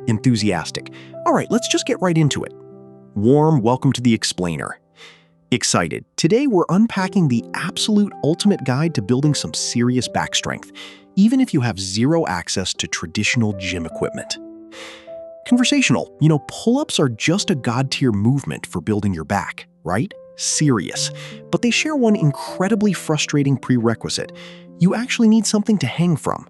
Enthusiastic. All right, let's just get right into it. Warm welcome to the explainer. Excited. Today we're unpacking the absolute ultimate guide to building some serious back strength, even if you have zero access to traditional gym equipment. Conversational. Pull-ups are just a god-tier movement for building your back, right? Serious. But they share one incredibly frustrating prerequisite. You actually need something to hang from.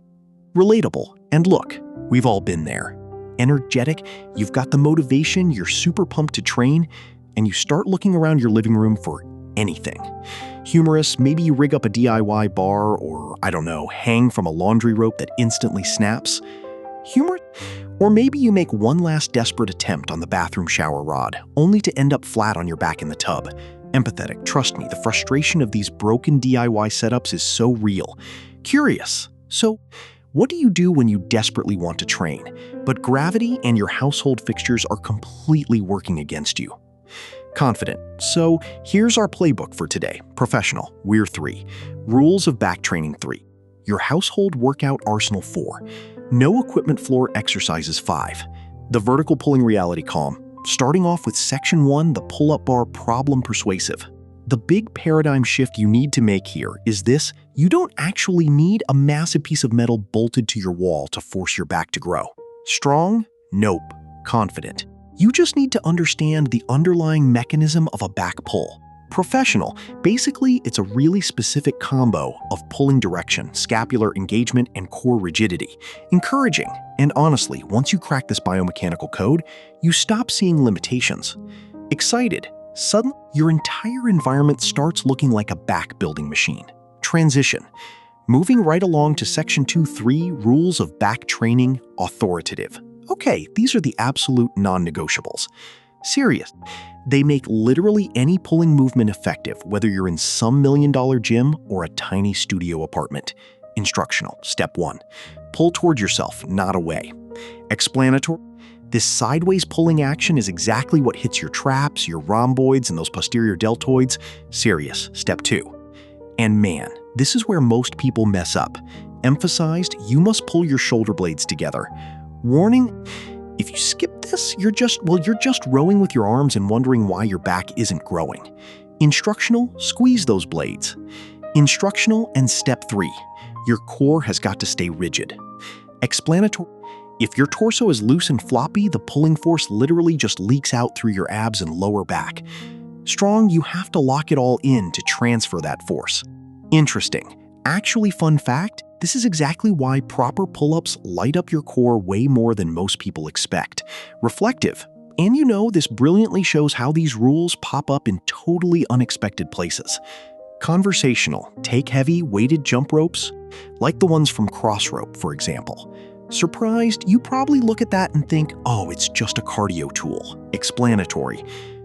Relatable. And look, we've all been there. Energetic, you've got the motivation, you're super pumped to train, and you start looking around your living room for anything. Humorous, maybe you rig up a DIY bar or, hang from a laundry rope that instantly snaps. Humor? Or maybe you make one last desperate attempt on the bathroom shower rod, only to end up flat on your back in the tub. Empathetic, trust me, the frustration of these broken DIY setups is so real. Curious. So, what do you do when you desperately want to train, but gravity and your household fixtures are completely working against you? Confident. So, here's our playbook for today. Professional, we're 3. Rules of back training 3. Your household workout arsenal 4. No equipment floor exercises 5. The vertical pulling reality calm. Starting off with section 1, the pull-up bar problem persuasive. The big paradigm shift you need to make here is this: you don't actually need a massive piece of metal bolted to your wall to force your back to grow. Strong? Nope. Confident. You just need to understand the underlying mechanism of a back pull. Professional. Basically, it's a really specific combo of pulling direction, scapular engagement, and core rigidity. Encouraging. And honestly, once you crack this biomechanical code, you stop seeing limitations. Excited. Suddenly, your entire environment starts looking like a back-building machine. Transition. Moving right along to section 2-3, rules of back training, authoritative. Okay, these are the absolute non-negotiables. Serious. They make literally any pulling movement effective, whether you're in some million-dollar gym or a tiny studio apartment. Instructional. Step 1. Pull toward yourself, not away. Explanatory. This sideways pulling action is exactly what hits your traps, your rhomboids, and those posterior deltoids. Serious. Step 2. And man, this is where most people mess up. Emphasized, you must pull your shoulder blades together. Warning, if you skip this, you're just rowing with your arms and wondering why your back isn't growing. Instructional, squeeze those blades. Instructional, and step 3, your core has got to stay rigid. Explanatory, if your torso is loose and floppy, the pulling force literally just leaks out through your abs and lower back. Strong, you have to lock it all in to transfer that force. Interesting. Actually, fun fact, this is exactly why proper pull-ups light up your core way more than most people expect. Reflective. And this brilliantly shows how these rules pop up in totally unexpected places. Conversational. Take heavy, weighted jump ropes, like the ones from cross rope, for example. Surprised, you probably look at that and think, oh, it's just a cardio tool. Explanatory.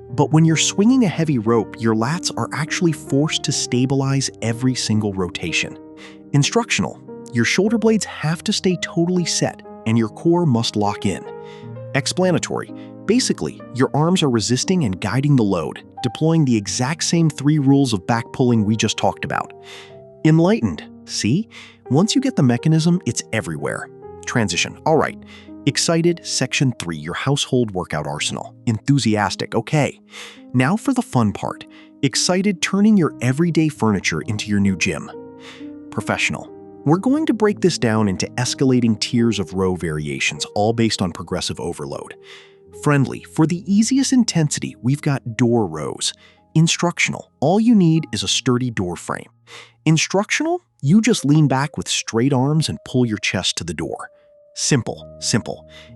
But when you're swinging a heavy rope, your lats are actually forced to stabilize every single rotation. Instructional. Your shoulder blades have to stay totally set, and your core must lock in. Explanatory. Basically, your arms are resisting and guiding the load, deploying the exact same 3 rules of back pulling we just talked about. Enlightened. See? Once you get the mechanism, it's everywhere. Transition. All right. Excited, section 3, your household workout arsenal. Enthusiastic. Okay. Now for the fun part. Excited, turning your everyday furniture into your new gym. Professional. We're going to break this down into escalating tiers of row variations, all based on progressive overload. Friendly. For the easiest intensity, we've got door rows. Instructional. All you need is a sturdy door frame. Instructional. You just lean back with straight arms and pull your chest to the door. Simple.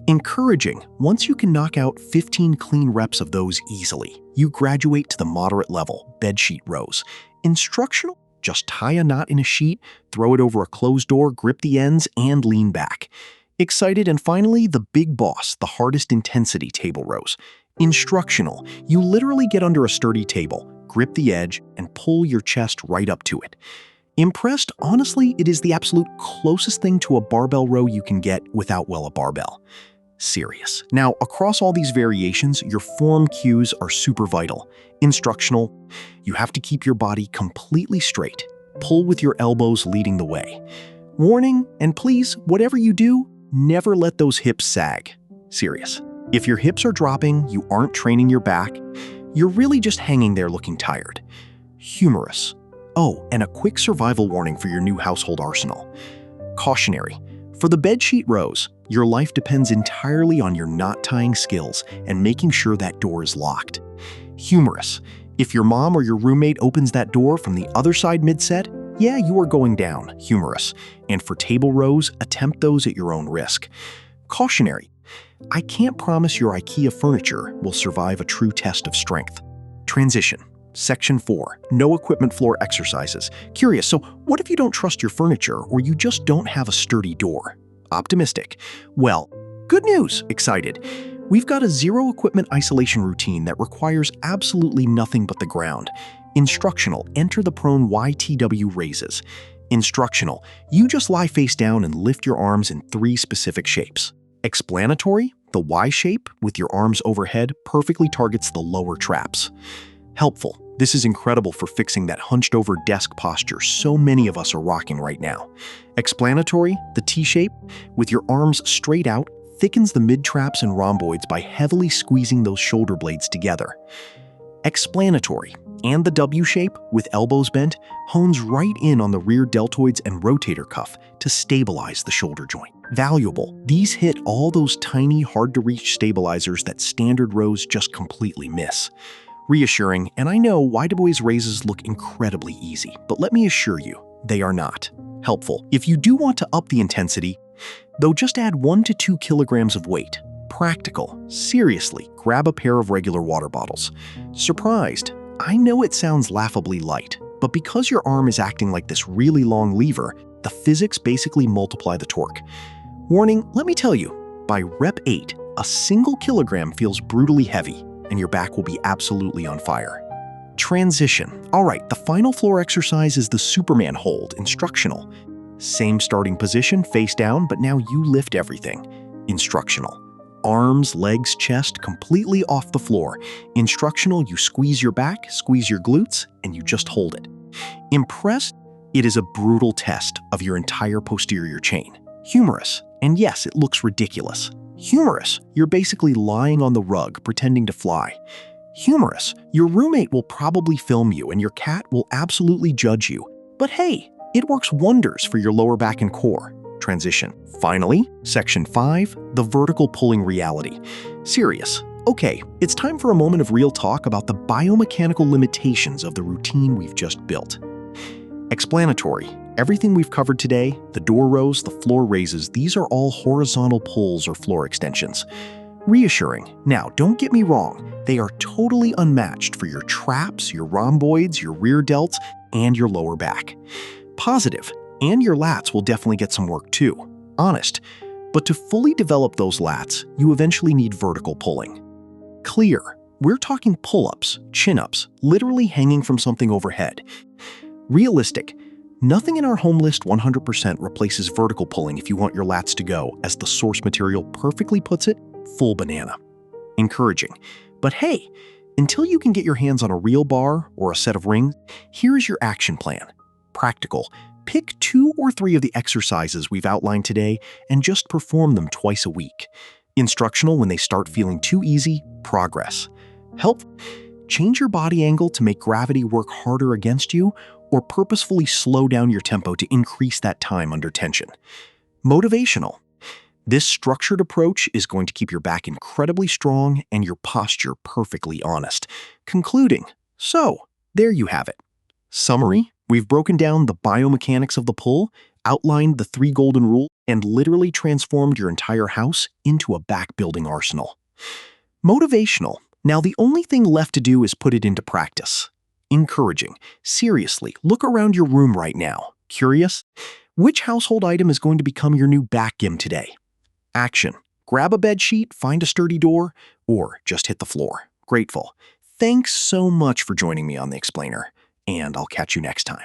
Encouraging. Once you can knock out 15 clean reps of those easily, you graduate to the moderate level, bedsheet rows. Instructional. Just tie a knot in a sheet, throw it over a closed door, grip the ends, and lean back. Excited, and finally, the big boss, the hardest intensity table rows. Instructional. You literally get under a sturdy table, grip the edge, and pull your chest right up to it. Impressed? Honestly, it is the absolute closest thing to a barbell row you can get without, a barbell. Serious. Now, across all these variations, your form cues are super vital. Instructional. You have to keep your body completely straight. Pull with your elbows leading the way. Warning, and please, whatever you do, never let those hips sag. Serious. If your hips are dropping, you aren't training your back, you're really just hanging there looking tired. Humorous. Oh, and a quick survival warning for your new household arsenal. Cautionary. For the bedsheet rows, your life depends entirely on your knot-tying skills and making sure that door is locked. Humorous. If your mom or your roommate opens that door from the other side mid-set, yeah, you are going down. Humorous. And for table rows, attempt those at your own risk. Cautionary. I can't promise your IKEA furniture will survive a true test of strength. Transition. Section 4. No equipment floor exercises. Curious, so what if you don't trust your furniture or you just don't have a sturdy door? Optimistic. Well, good news. Excited. We've got a zero equipment isolation routine that requires absolutely nothing but the ground. Instructional. Enter the prone YTW raises. Instructional. You just lie face down and lift your arms in 3 specific shapes. Explanatory. The Y shape, with your arms overhead, perfectly targets the lower traps. Helpful. This is incredible for fixing that hunched-over desk posture so many of us are rocking right now. Explanatory. The T shape, with your arms straight out, thickens the mid-traps and rhomboids by heavily squeezing those shoulder blades together. Explanatory. And the W shape, with elbows bent, hones right in on the rear deltoids and rotator cuff to stabilize the shoulder joint. Valuable. These hit all those tiny, hard-to-reach stabilizers that standard rows just completely miss. Reassuring, and I know YW's raises look incredibly easy, but let me assure you, they are not. Helpful. If you do want to up the intensity, though, just add 1 to 2 kilograms of weight. Practical. Seriously, grab a pair of regular water bottles. Surprised. I know it sounds laughably light, but because your arm is acting like this really long lever, the physics basically multiply the torque. Warning, let me tell you, by rep 8, a single kilogram feels brutally heavy, and your back will be absolutely on fire. Transition. All right, the final floor exercise is the Superman hold, instructional. Same starting position, face down, but now you lift everything. Instructional. Arms, legs, chest, completely off the floor. Instructional, you squeeze your back, squeeze your glutes, and you just hold it. Impressed? It is a brutal test of your entire posterior chain. Humorous. And yes, it looks ridiculous. Humorous. You're basically lying on the rug, pretending to fly. Humorous. Your roommate will probably film you and your cat will absolutely judge you. But hey, it works wonders for your lower back and core. Transition. Finally, Section 5, the vertical pulling reality. Serious. Okay, it's time for a moment of real talk about the biomechanical limitations of the routine we've just built. Explanatory. Everything we've covered today, the door rows, the floor raises, these are all horizontal pulls or floor extensions. Reassuring. Now, don't get me wrong, they are totally unmatched for your traps, your rhomboids, your rear delts, and your lower back. Positive. And your lats will definitely get some work too. Honest. But to fully develop those lats, you eventually need vertical pulling. Clear. We're talking pull-ups, chin-ups, literally hanging from something overhead. Realistic. Nothing in our home list 100% replaces vertical pulling if you want your lats to go, as the source material perfectly puts it, full banana. Encouraging. But hey, until you can get your hands on a real bar or a set of rings, here's your action plan. Practical. Pick 2 or 3 of the exercises we've outlined today and just perform them twice a week. Instructional when they start feeling too easy, progress. Help. Change your body angle to make gravity work harder against you, or purposefully slow down your tempo to increase that time under tension. Motivational. This structured approach is going to keep your back incredibly strong and your posture perfectly honest. Concluding. So, there you have it. Summary. We've broken down the biomechanics of the pull, outlined the 3 golden rules, and literally transformed your entire house into a back-building arsenal. Motivational. Now the only thing left to do is put it into practice. Encouraging. Seriously, look around your room right now. Curious? Which household item is going to become your new back gym today? Action. Grab a bed sheet, find a sturdy door, or just hit the floor. Grateful. Thanks so much for joining me on The Explainer, and I'll catch you next time.